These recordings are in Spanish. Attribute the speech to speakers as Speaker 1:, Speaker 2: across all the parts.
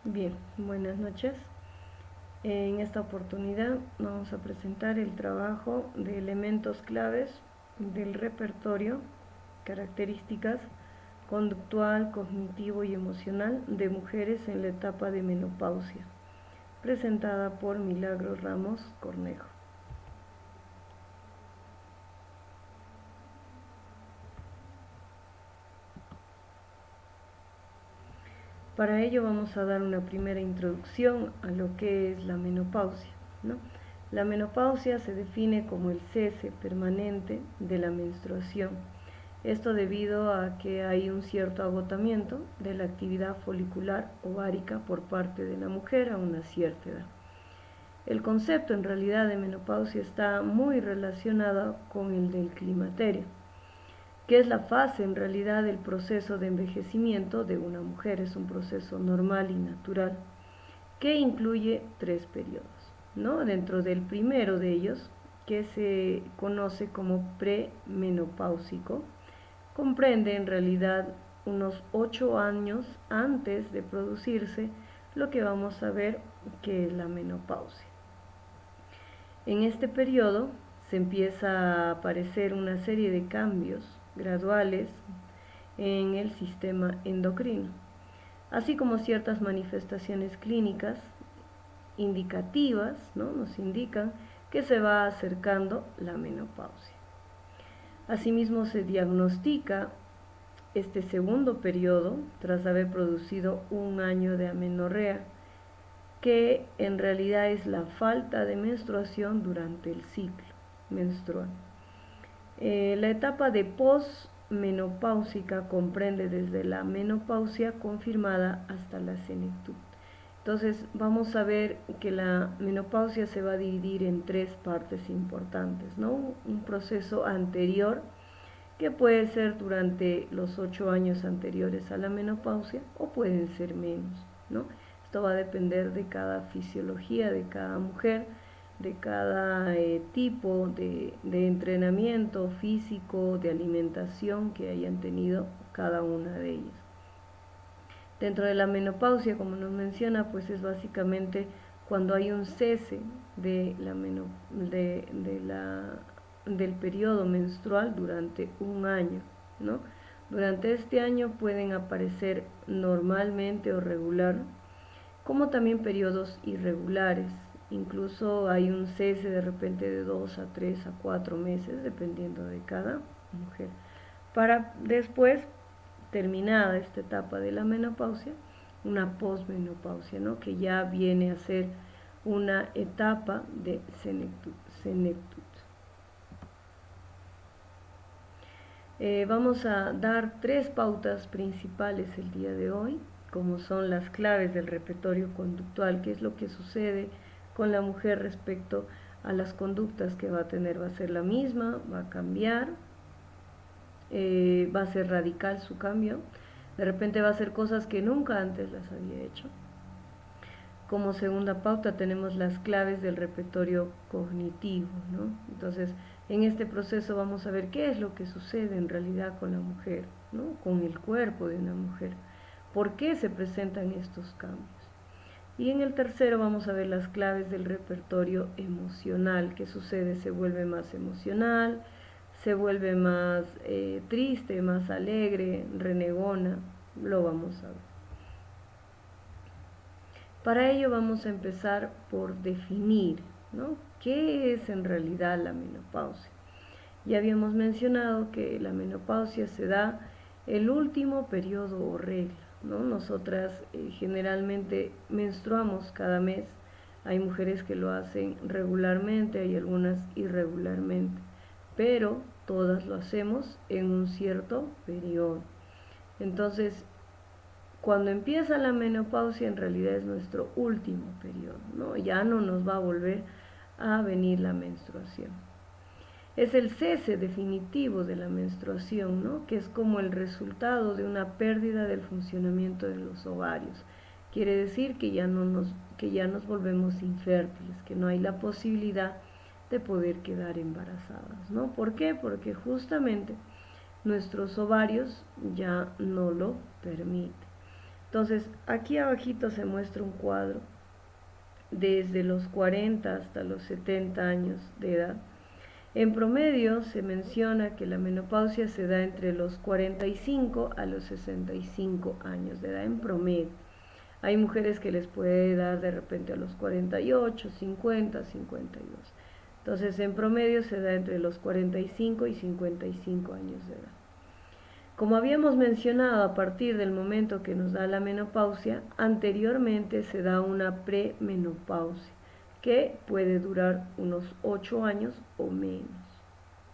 Speaker 1: Bien, buenas noches. En esta oportunidad vamos a presentar el trabajo de elementos claves del repertorio, características conductual, cognitivo y emocional de mujeres en la etapa de menopausia, presentada por Milagros Ramos Cornejo. Para ello vamos a dar una primera introducción a lo que es la menopausia, ¿no? La menopausia se define como el cese permanente de la menstruación. Esto debido a que hay un cierto agotamiento de la actividad folicular ovárica por parte de la mujer a una cierta edad. El concepto en realidad de menopausia está muy relacionado con el del climaterio, que es la fase en realidad del proceso de envejecimiento de una mujer. Es un proceso normal y natural que incluye 3 periodos, ¿no? Dentro del primero de ellos, que se conoce como premenopáusico, comprende en realidad unos 8 años antes de producirse lo que vamos a ver que es la menopausia. En este periodo se empieza a aparecer una serie de cambios graduales en el sistema endocrino, así como ciertas manifestaciones clínicas indicativas, ¿no? Nos indican que se va acercando la menopausia. Asimismo se diagnostica este segundo periodo tras haber producido un año de amenorrea, que en realidad es la falta de menstruación durante el ciclo menstrual. La etapa de posmenopáusica comprende desde la menopausia confirmada hasta la senectud. Entonces vamos a ver que la menopausia se va a dividir en 3 partes importantes, ¿no? Un proceso anterior, que puede ser durante los 8 años anteriores a la menopausia o pueden ser menos, ¿no? Esto va a depender de cada fisiología de cada mujer, de cada tipo de entrenamiento físico, de alimentación que hayan tenido cada una de ellas. Dentro de la menopausia, como nos menciona, pues es básicamente cuando hay un cese de del periodo menstrual durante un año, ¿no? Durante este año pueden aparecer normalmente o regular, como también periodos irregulares. Incluso hay un cese de repente de 2 a 3 a 4 meses, dependiendo de cada mujer. Para después, terminada esta etapa de la menopausia, una posmenopausia, ¿no? Que ya viene a ser una etapa de senectud. Vamos a dar 3 pautas principales el día de hoy, como son las claves del repertorio conductual, qué es lo que sucede con la mujer respecto a las conductas que va a tener. Va a ser la misma, va a cambiar, va a ser radical su cambio, de repente va a hacer cosas que nunca antes las había hecho. Como segunda pauta tenemos las claves del repertorio cognitivo, ¿no? Entonces, en este proceso vamos a ver qué es lo que sucede en realidad con la mujer, ¿no? Con el cuerpo de una mujer. ¿Por qué se presentan estos cambios? Y en el tercero vamos a ver las claves del repertorio emocional. ¿Qué sucede? Se vuelve más emocional, se vuelve más triste, más alegre, renegona. Lo vamos a ver. Para ello vamos a empezar por definir, ¿no? ¿Qué es en realidad la menopausia? Ya habíamos mencionado que la menopausia se da el último periodo o regla, ¿no? Nosotras generalmente menstruamos cada mes. Hay mujeres que lo hacen regularmente, hay algunas irregularmente, pero todas lo hacemos en un cierto periodo. Entonces, cuando empieza la menopausia en realidad es nuestro último periodo, ¿no? Ya no nos va a volver a venir la menstruación. Es el cese definitivo de la menstruación, ¿no? Que es como el resultado de una pérdida del funcionamiento de los ovarios. Quiere decir que ya nos volvemos infértiles, que no hay la posibilidad de poder quedar embarazadas, ¿no? ¿Por qué? Porque justamente nuestros ovarios ya no lo permiten. Entonces, aquí abajito se muestra un cuadro desde los 40 hasta los 70 años de edad. En promedio se menciona que la menopausia se da entre los 45 a los 65 años de edad en promedio. Hay mujeres que les puede dar de repente a los 48, 50, 52. Entonces, en promedio se da entre los 45 y 55 años de edad. Como habíamos mencionado, a partir del momento que nos da la menopausia, anteriormente se da una premenopausia, que puede durar unos 8 años o menos.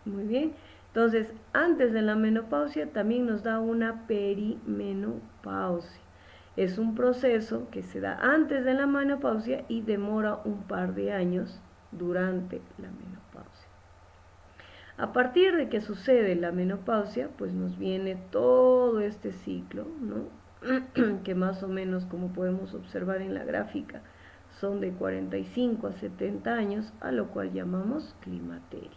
Speaker 1: Muy bien, entonces antes de la menopausia también nos da una perimenopausia. Es un proceso que se da antes de la menopausia y demora un par de años durante la menopausia. A partir de que sucede la menopausia, pues nos viene todo este ciclo, ¿no? Que más o menos, como podemos observar en la gráfica, son de 45 a 70 años, a lo cual llamamos climaterio.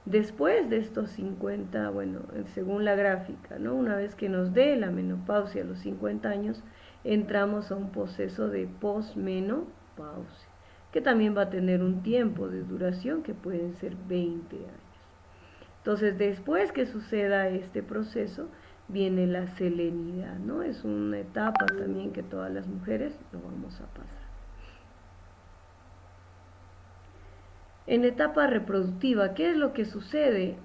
Speaker 1: Después de estos 50, bueno, según la gráfica, ¿no? Una vez que nos dé la menopausia a los 50 años, entramos a un proceso de posmenopausia, que también va a tener un tiempo de duración que pueden ser 20 años. Entonces, después que suceda este proceso, viene la selenidad, ¿no? Es una etapa también que todas las mujeres lo vamos a pasar. En etapa reproductiva, ¿qué es lo que sucede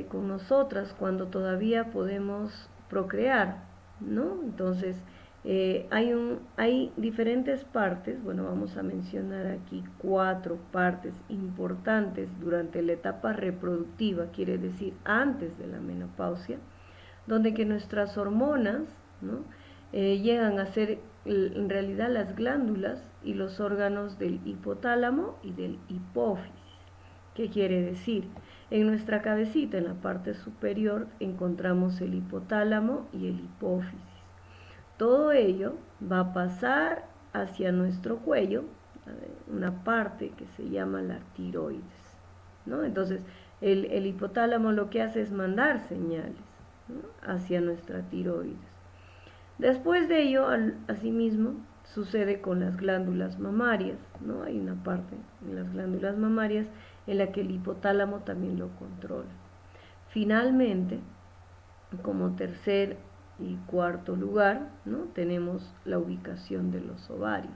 Speaker 1: con nosotras cuando todavía podemos procrear, ¿no? Entonces, hay diferentes partes, bueno, vamos a mencionar aquí 4 partes importantes durante la etapa reproductiva, quiere decir antes de la menopausia, donde que nuestras hormonas, ¿no? Llegan a ser en realidad las glándulas y los órganos del hipotálamo y del hipófisis. ¿Qué quiere decir? En nuestra cabecita, en la parte superior, encontramos el hipotálamo y el hipófisis. Todo ello va a pasar hacia nuestro cuello, una parte que se llama la tiroides, ¿no? Entonces, el hipotálamo lo que hace es mandar señales, ¿no? Hacia nuestra tiroides. Después de ello, asimismo, sucede con las glándulas mamarias, ¿no? Hay una parte en las glándulas mamarias en la que el hipotálamo también lo controla. Finalmente, como tercer y cuarto lugar, ¿no? Tenemos la ubicación de los ovarios.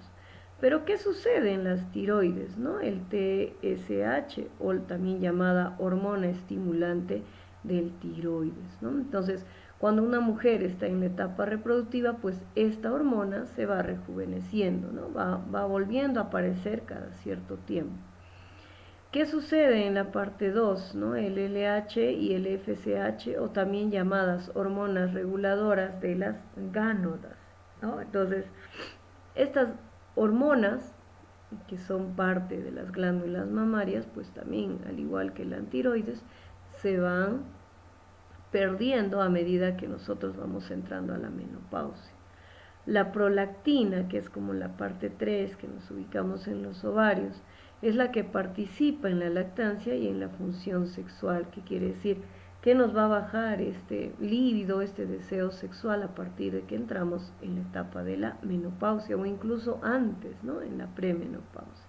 Speaker 1: Pero ¿qué sucede en las tiroides, ¿no? El TSH, o también llamada hormona estimulante del tiroides, ¿no? Entonces, cuando una mujer está en la etapa reproductiva, pues esta hormona se va rejuveneciendo, ¿no? Va volviendo a aparecer cada cierto tiempo. ¿Qué sucede en la parte 2, ¿no? El LH y el FSH, o también llamadas hormonas reguladoras de las gánodas, ¿no? Entonces, estas hormonas, que son parte de las glándulas mamarias, pues también, al igual que la tiroides, se van perdiendo a medida que nosotros vamos entrando a la menopausia. La prolactina, que es como la parte 3, que nos ubicamos en los ovarios, es la que participa en la lactancia y en la función sexual, que quiere decir que nos va a bajar este líbido, este deseo sexual a partir de que entramos en la etapa de la menopausia o incluso antes, ¿no? En la premenopausia.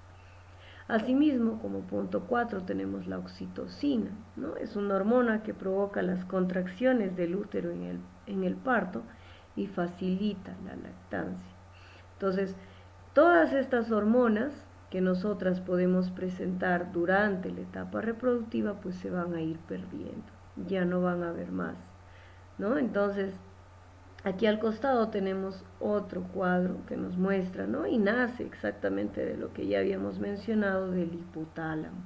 Speaker 1: Asimismo, como punto 4 tenemos la oxitocina, ¿no? Es una hormona que provoca las contracciones del útero en el parto y facilita la lactancia. Entonces, todas estas hormonas que nosotras podemos presentar durante la etapa reproductiva, pues se van a ir perdiendo, ya no van a haber más, ¿no? Entonces, aquí al costado tenemos otro cuadro que nos muestra, ¿no? Y nace exactamente de lo que ya habíamos mencionado del hipotálamo,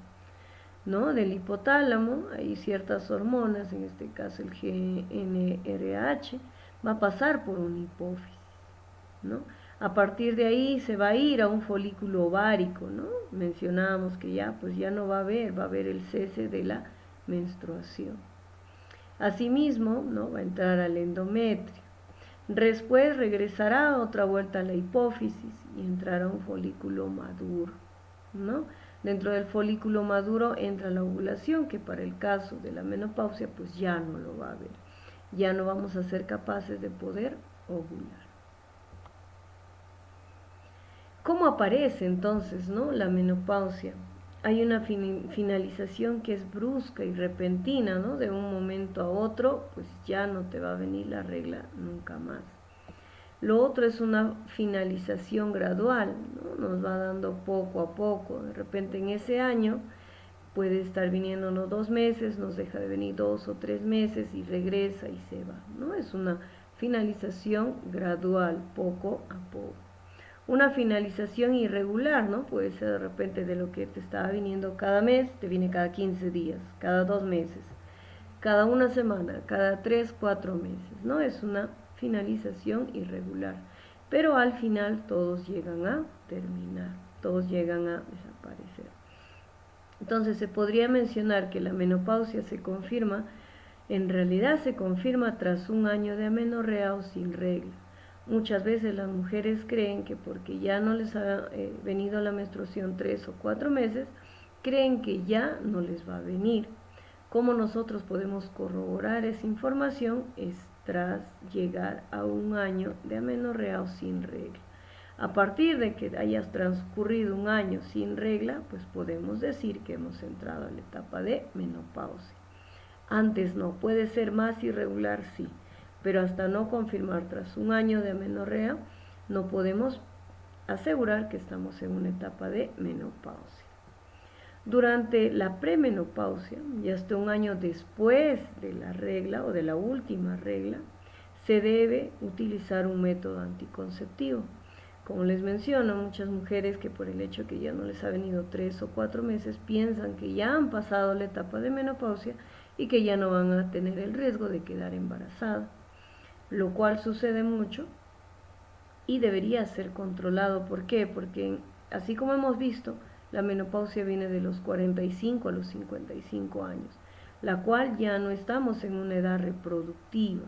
Speaker 1: ¿no? Del hipotálamo hay ciertas hormonas, en este caso el GnRH, va a pasar por un hipófisis, ¿no? A partir de ahí se va a ir a un folículo ovárico, ¿no? Mencionábamos que ya, pues ya no va a haber el cese de la menstruación. Asimismo, ¿no? Va a entrar al endometrio. Después regresará otra vuelta a la hipófisis y entrará a un folículo maduro, ¿no? Dentro del folículo maduro entra la ovulación, que para el caso de la menopausia, pues ya no lo va a haber. Ya no vamos a ser capaces de poder ovular. ¿Cómo aparece entonces, ¿no?, la menopausia? Hay una finalización que es brusca y repentina, ¿no? De un momento a otro, pues ya no te va a venir la regla nunca más. Lo otro es una finalización gradual, ¿no? Nos va dando poco a poco. De repente en ese año puede estar viniéndonos 2 meses, nos deja de venir 2 o 3 meses y regresa y se va, ¿no? Es una finalización gradual, poco a poco. Una finalización irregular, ¿no? Puede ser de repente de lo que te estaba viniendo cada mes, te viene cada 15 días, cada 2 meses, cada una semana, cada 3, 4 meses, ¿no? Es una finalización irregular. Pero al final todos llegan a terminar, todos llegan a desaparecer. Entonces se podría mencionar que la menopausia se confirma, en realidad se confirma tras un año de amenorrea o sin regla. Muchas veces las mujeres creen que porque ya no les ha venido la menstruación 3 o 4 meses, creen que ya no les va a venir. ¿Cómo nosotros podemos corroborar esa información? Es tras llegar a un año de amenorrea o sin regla. A partir de que hayas transcurrido un año sin regla, pues podemos decir que hemos entrado a la etapa de menopausia. Antes no, puede ser más irregular, sí, pero hasta no confirmar tras un año de amenorrea, no podemos asegurar que estamos en una etapa de menopausia. Durante la premenopausia, y hasta un año después de la regla o de la última regla, se debe utilizar un método anticonceptivo. Como les menciono, muchas mujeres que por el hecho que ya no les ha venido 3 o 4 meses piensan que ya han pasado la etapa de menopausia y que ya no van a tener el riesgo de quedar embarazada, lo cual sucede mucho y debería ser controlado. ¿Por qué? Porque así como hemos visto, la menopausia viene de los 45 a los 55 años, la cual ya no estamos en una edad reproductiva,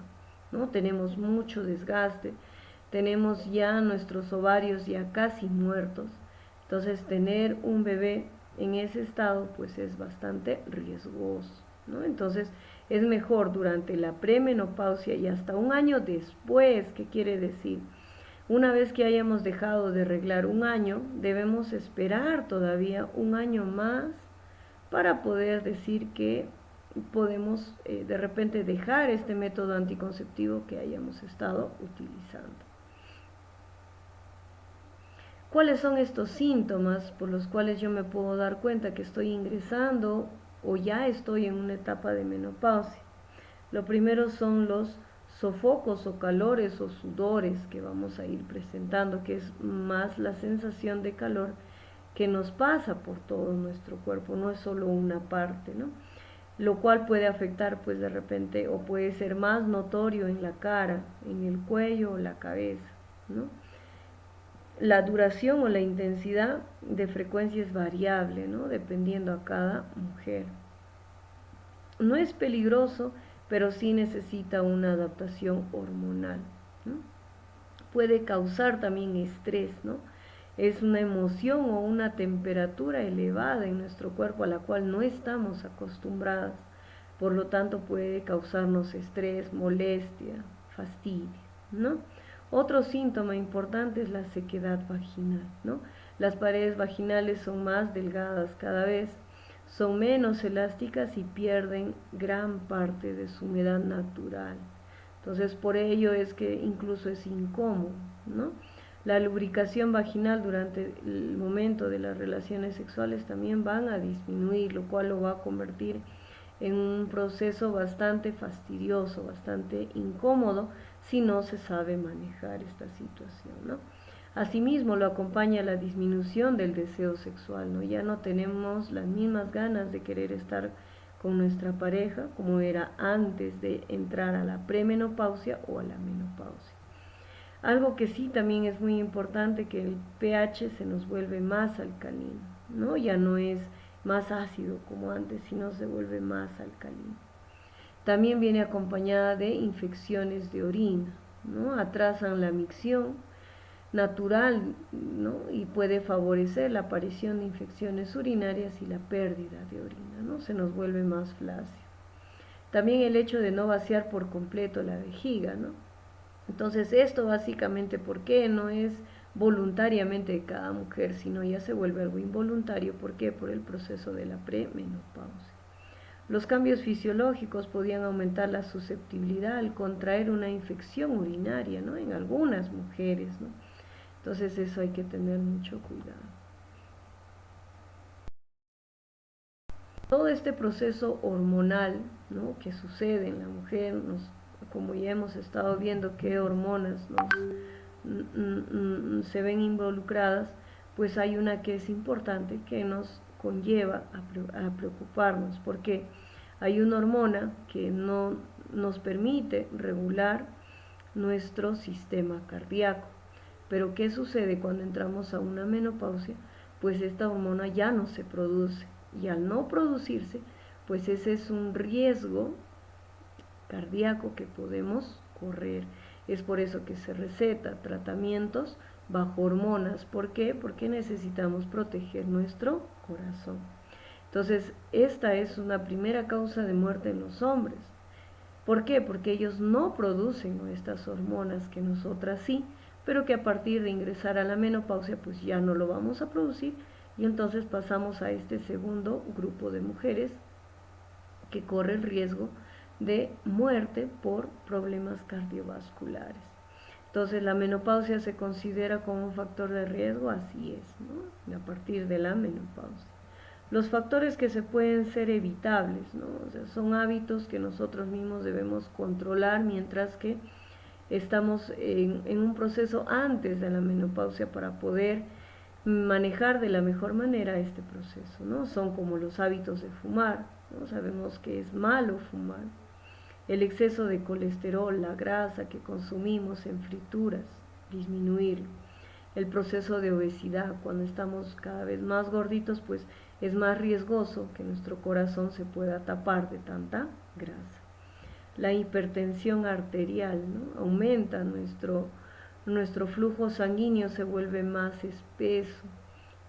Speaker 1: ¿no? Tenemos mucho desgaste, tenemos ya nuestros ovarios ya casi muertos, entonces tener un bebé en ese estado pues es bastante riesgoso, ¿no? Entonces es mejor durante la premenopausia y hasta un año después. ¿Qué quiere decir? Una vez que hayamos dejado de reglar un año, debemos esperar todavía un año más para poder decir que podemos de repente dejar este método anticonceptivo que hayamos estado utilizando. ¿Cuáles son estos síntomas por los cuales yo me puedo dar cuenta que estoy ingresando o ya estoy en una etapa de menopausia? Lo primero son los sofocos o calores o sudores que vamos a ir presentando, que es más la sensación de calor que nos pasa por todo nuestro cuerpo, no es solo una parte, ¿no? Lo cual puede afectar pues de repente o puede ser más notorio en la cara, en el cuello o la cabeza, ¿no? La duración o la intensidad de frecuencia es variable, ¿no? Dependiendo a cada mujer. No es peligroso, pero sí necesita una adaptación hormonal, ¿no? Puede causar también estrés, ¿no? Es una emoción o una temperatura elevada en nuestro cuerpo a la cual no estamos acostumbradas. Por lo tanto, puede causarnos estrés, molestia, fastidio, ¿no? Otro síntoma importante es la sequedad vaginal, ¿no? Las paredes vaginales son más delgadas cada vez, son menos elásticas y pierden gran parte de su humedad natural. Entonces, por ello es que incluso es incómodo, ¿no? La lubricación vaginal durante el momento de las relaciones sexuales también van a disminuir, lo cual lo va a convertir en un proceso bastante fastidioso, bastante incómodo, si no se sabe manejar esta situación, ¿no? Asimismo, lo acompaña la disminución del deseo sexual, ¿no? Ya no tenemos las mismas ganas de querer estar con nuestra pareja como era antes de entrar a la premenopausia o a la menopausia. Algo que sí también es muy importante, que el pH se nos vuelve más alcalino, ¿no? Ya no es más ácido como antes, sino se vuelve más alcalino. También viene acompañada de infecciones de orina, ¿no? Atrasan la micción natural, ¿no? Y puede favorecer la aparición de infecciones urinarias y la pérdida de orina, ¿no? Se nos vuelve más flácido. También el hecho de no vaciar por completo la vejiga, ¿no? Entonces esto básicamente, ¿por qué? No es voluntariamente de cada mujer, sino ya se vuelve algo involuntario. ¿Por qué? Por el proceso de la premenopausia. Los cambios fisiológicos podían aumentar la susceptibilidad al contraer una infección urinaria, ¿no? En algunas mujeres, ¿no? Entonces eso hay que tener mucho cuidado. Todo este proceso hormonal, ¿no?, que sucede en la mujer, como ya hemos estado viendo qué hormonas se ven involucradas, pues hay una que es importante que nos conlleva a preocuparnos, porque hay una hormona que no nos permite regular nuestro sistema cardíaco. Pero ¿qué sucede cuando entramos a una menopausia? Pues esta hormona ya no se produce, y al no producirse, pues ese es un riesgo cardíaco que podemos correr. Es por eso que se receta tratamientos bajo hormonas. ¿Por qué? Porque necesitamos proteger nuestro corazón. Entonces, esta es una primera causa de muerte en los hombres. ¿Por qué? Porque ellos no producen estas hormonas que nosotras sí, pero que a partir de ingresar a la menopausia pues ya no lo vamos a producir, y entonces pasamos a este segundo grupo de mujeres que corre el riesgo de muerte por problemas cardiovasculares. Entonces la menopausia se considera como un factor de riesgo, así es, ¿no?, a partir de la menopausia. Los factores que se pueden ser evitables, ¿no? O sea, son hábitos que nosotros mismos debemos controlar mientras que estamos en un proceso antes de la menopausia para poder manejar de la mejor manera este proceso, ¿no? Son como los hábitos de fumar, ¿no? Sabemos que es malo fumar. El exceso de colesterol, la grasa que consumimos en frituras, disminuirlo. El proceso de obesidad, cuando estamos cada vez más gorditos, pues es más riesgoso que nuestro corazón se pueda tapar de tanta grasa. La hipertensión arterial, ¿no?, aumenta nuestro flujo sanguíneo, se vuelve más espeso,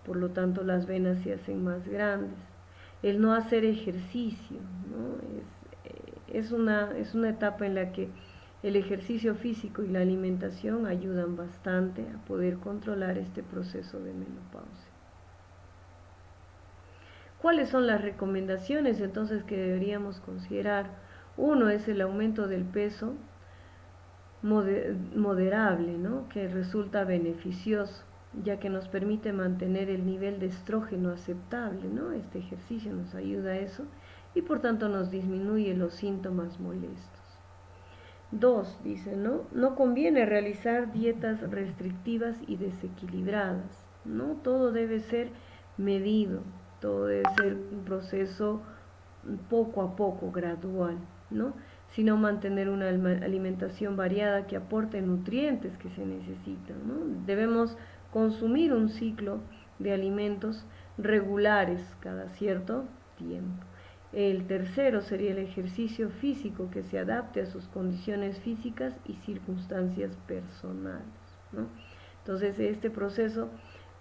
Speaker 1: por lo tanto las venas se hacen más grandes. El no hacer ejercicio, ¿no?, es una etapa en la que el ejercicio físico y la alimentación ayudan bastante a poder controlar este proceso de menopausia. ¿Cuáles son las recomendaciones entonces que deberíamos considerar? Uno es el aumento del peso moderable, ¿no?, que resulta beneficioso, ya que nos permite mantener el nivel de estrógeno aceptable, ¿no? Este ejercicio nos ayuda a eso y por tanto nos disminuye los síntomas molestos. 2, dice, no conviene realizar dietas restrictivas y desequilibradas, ¿no? Todo debe ser medido, todo debe ser un proceso poco a poco, gradual, ¿no?, sino mantener una alimentación variada que aporte nutrientes que se necesitan, ¿no? Debemos consumir un ciclo de alimentos regulares cada cierto tiempo. El tercero sería el ejercicio físico que se adapte a sus condiciones físicas y circunstancias personales, ¿no? Entonces, este proceso,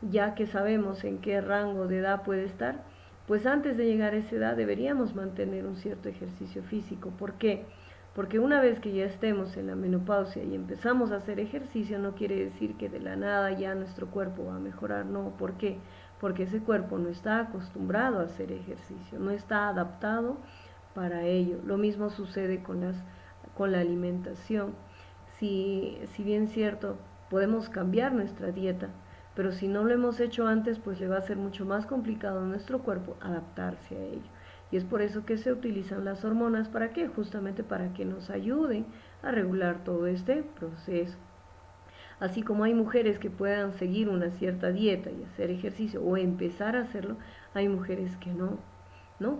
Speaker 1: ya que sabemos en qué rango de edad puede estar, pues antes de llegar a esa edad deberíamos mantener un cierto ejercicio físico. ¿Por qué? Porque una vez que ya estemos en la menopausia y empezamos a hacer ejercicio, no quiere decir que de la nada ya nuestro cuerpo va a mejorar, no. ¿Por qué? Porque ese cuerpo no está acostumbrado a hacer ejercicio, no está adaptado para ello. Lo mismo sucede con la alimentación. Si bien es cierto, podemos cambiar nuestra dieta, pero si no lo hemos hecho antes, pues le va a ser mucho más complicado a nuestro cuerpo adaptarse a ello. Y es por eso que se utilizan las hormonas. ¿Para qué? Justamente para que nos ayuden a regular todo este proceso. Así como hay mujeres que puedan seguir una cierta dieta y hacer ejercicio o empezar a hacerlo, hay mujeres que no,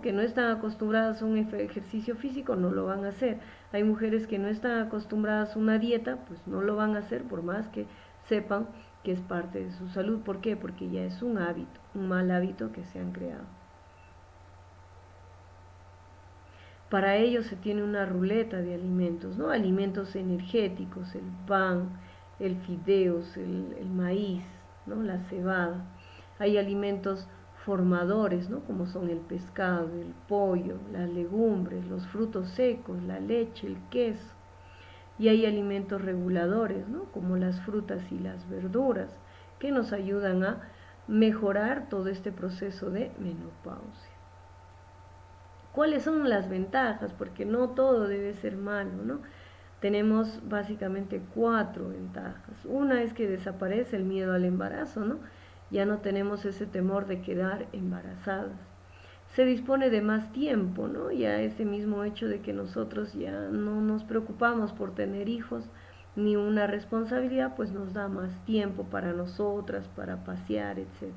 Speaker 1: que no están acostumbradas a un ejercicio físico, no lo van a hacer. Hay mujeres que no están acostumbradas a una dieta, pues no lo van a hacer por más que sepan que es parte de su salud. ¿Por qué? Porque ya es un hábito, un mal hábito que se han creado. Para ello se tiene una ruleta de alimentos, ¿no? Alimentos energéticos, el pan, el fideos, el maíz, ¿no?, la cebada. Hay alimentos formadores, ¿no?, como son el pescado, el pollo, las legumbres, los frutos secos, la leche, el queso. Y hay alimentos reguladores, ¿no?, como las frutas y las verduras, que nos ayudan a mejorar todo este proceso de menopausia. ¿Cuáles son las ventajas? Porque no todo debe ser malo, ¿no? Tenemos básicamente 4 ventajas. Una es que desaparece el miedo al embarazo, ¿no? Ya no tenemos ese temor de quedar embarazadas. Se dispone de más tiempo, ¿no? Ya ese mismo hecho de que nosotros ya no nos preocupamos por tener hijos ni una responsabilidad, pues nos da más tiempo para nosotras, para pasear, etc.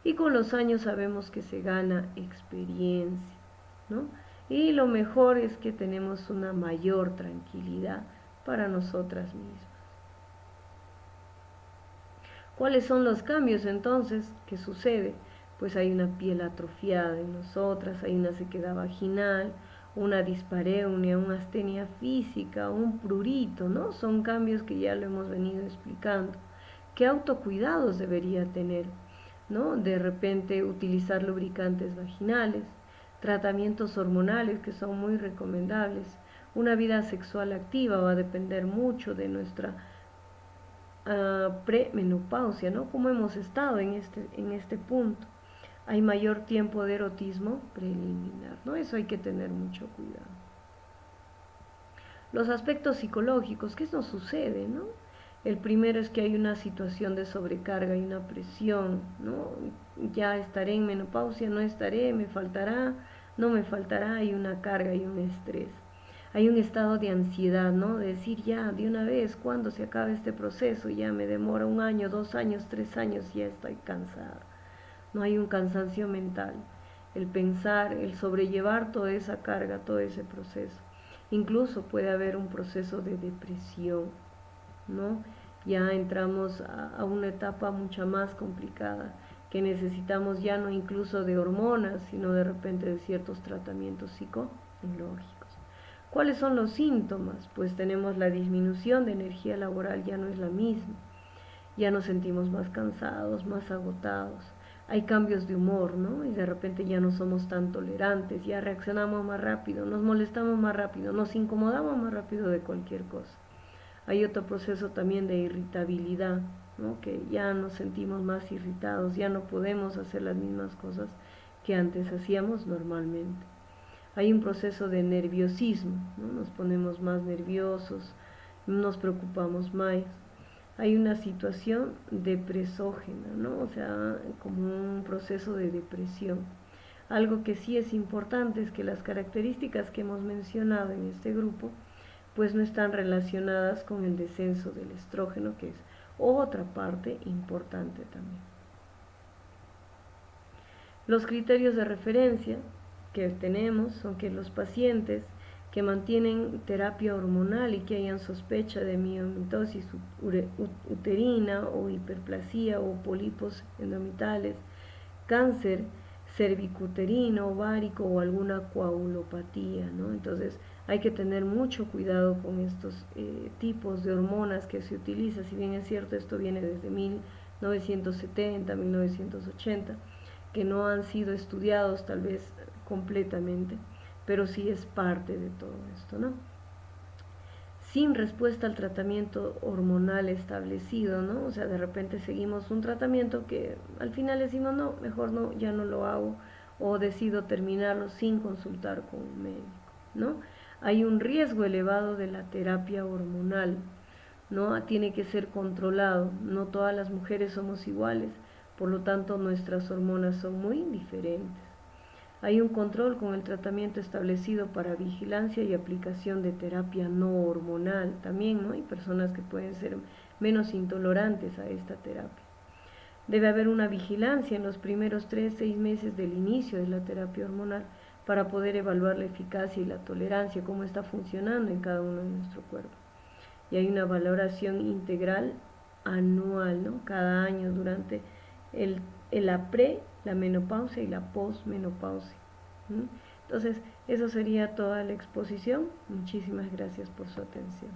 Speaker 1: Y con los años sabemos que se gana experiencia, ¿no? Y lo mejor es que tenemos una mayor tranquilidad para nosotras mismas. ¿Cuáles son los cambios entonces? ¿Qué sucede? Pues hay una piel atrofiada en nosotras, hay una sequedad vaginal, una dispareunia, una astenia física, un prurito, ¿no? Son cambios que ya lo hemos venido explicando. ¿Qué autocuidados debería tener? ¿No? De repente utilizar lubricantes vaginales, tratamientos hormonales que son muy recomendables. Una vida sexual activa va a depender mucho de nuestra premenopausia, ¿no? Como hemos estado en este punto. Hay mayor tiempo de erotismo preliminar, ¿no? Eso hay que tener mucho cuidado. Los aspectos psicológicos, ¿qué nos sucede, no? El primero es que hay una situación de sobrecarga y una presión, ¿no? Ya estaré en menopausia, no estaré, me faltará, no me faltará, hay una carga y un estrés. Hay un estado de ansiedad, ¿no? De decir ya, de una vez, ¿cuándo se acaba este proceso? Ya me demora 1 año, 2 años, 3 años, ya estoy cansada. No hay un cansancio mental, el pensar, el sobrellevar toda esa carga, todo ese proceso. Incluso puede haber un proceso de depresión, ¿no? Ya entramos a una etapa mucho más complicada, que necesitamos ya no incluso de hormonas, sino de repente de ciertos tratamientos psicológicos. ¿Cuáles son los síntomas? Pues tenemos la disminución de energía laboral, ya no es la misma, ya nos sentimos más cansados, más agotados. Hay cambios de humor, ¿no? Y de repente ya no somos tan tolerantes, ya reaccionamos más rápido, nos molestamos más rápido, nos incomodamos más rápido de cualquier cosa. Hay otro proceso también de irritabilidad, ¿no? Que ya nos sentimos más irritados, ya no podemos hacer las mismas cosas que antes hacíamos normalmente. Hay un proceso de nerviosismo, ¿no? Nos ponemos más nerviosos, nos preocupamos más. Hay una situación depresógena, ¿no? O sea, como un proceso de depresión. Algo que sí es importante es que las características que hemos mencionado en este grupo pues no están relacionadas con el descenso del estrógeno, que es otra parte importante también. Los criterios de referencia que tenemos son que los pacientes que mantienen terapia hormonal y que hayan sospecha de miomitosis uterina o hiperplasia o pólipos endometriales, cáncer cervicuterino, ovárico o alguna coagulopatía, ¿no? Entonces hay que tener mucho cuidado con estos tipos de hormonas que se utilizan. Si bien es cierto, esto viene desde 1970, 1980, que no han sido estudiados tal vez completamente, pero sí es parte de todo esto, ¿no? Sin respuesta al tratamiento hormonal establecido, ¿no? O sea, de repente seguimos un tratamiento que al final decimos, no, mejor no, ya no lo hago, o decido terminarlo sin consultar con un médico, ¿no? Hay un riesgo elevado de la terapia hormonal, ¿no? Tiene que ser controlado, no todas las mujeres somos iguales, por lo tanto nuestras hormonas son muy diferentes. Hay un control con el tratamiento establecido para vigilancia y aplicación de terapia no hormonal también, ¿no? Hay personas que pueden ser menos intolerantes a esta terapia. Debe haber una vigilancia en los primeros 3-6 meses del inicio de la terapia hormonal para poder evaluar la eficacia y la tolerancia, cómo está funcionando en cada uno de nuestro cuerpo. Y hay una valoración integral anual, ¿no? Cada año durante la pre, la menopausia y la posmenopausia. Entonces, eso sería toda la exposición. Muchísimas gracias por su atención.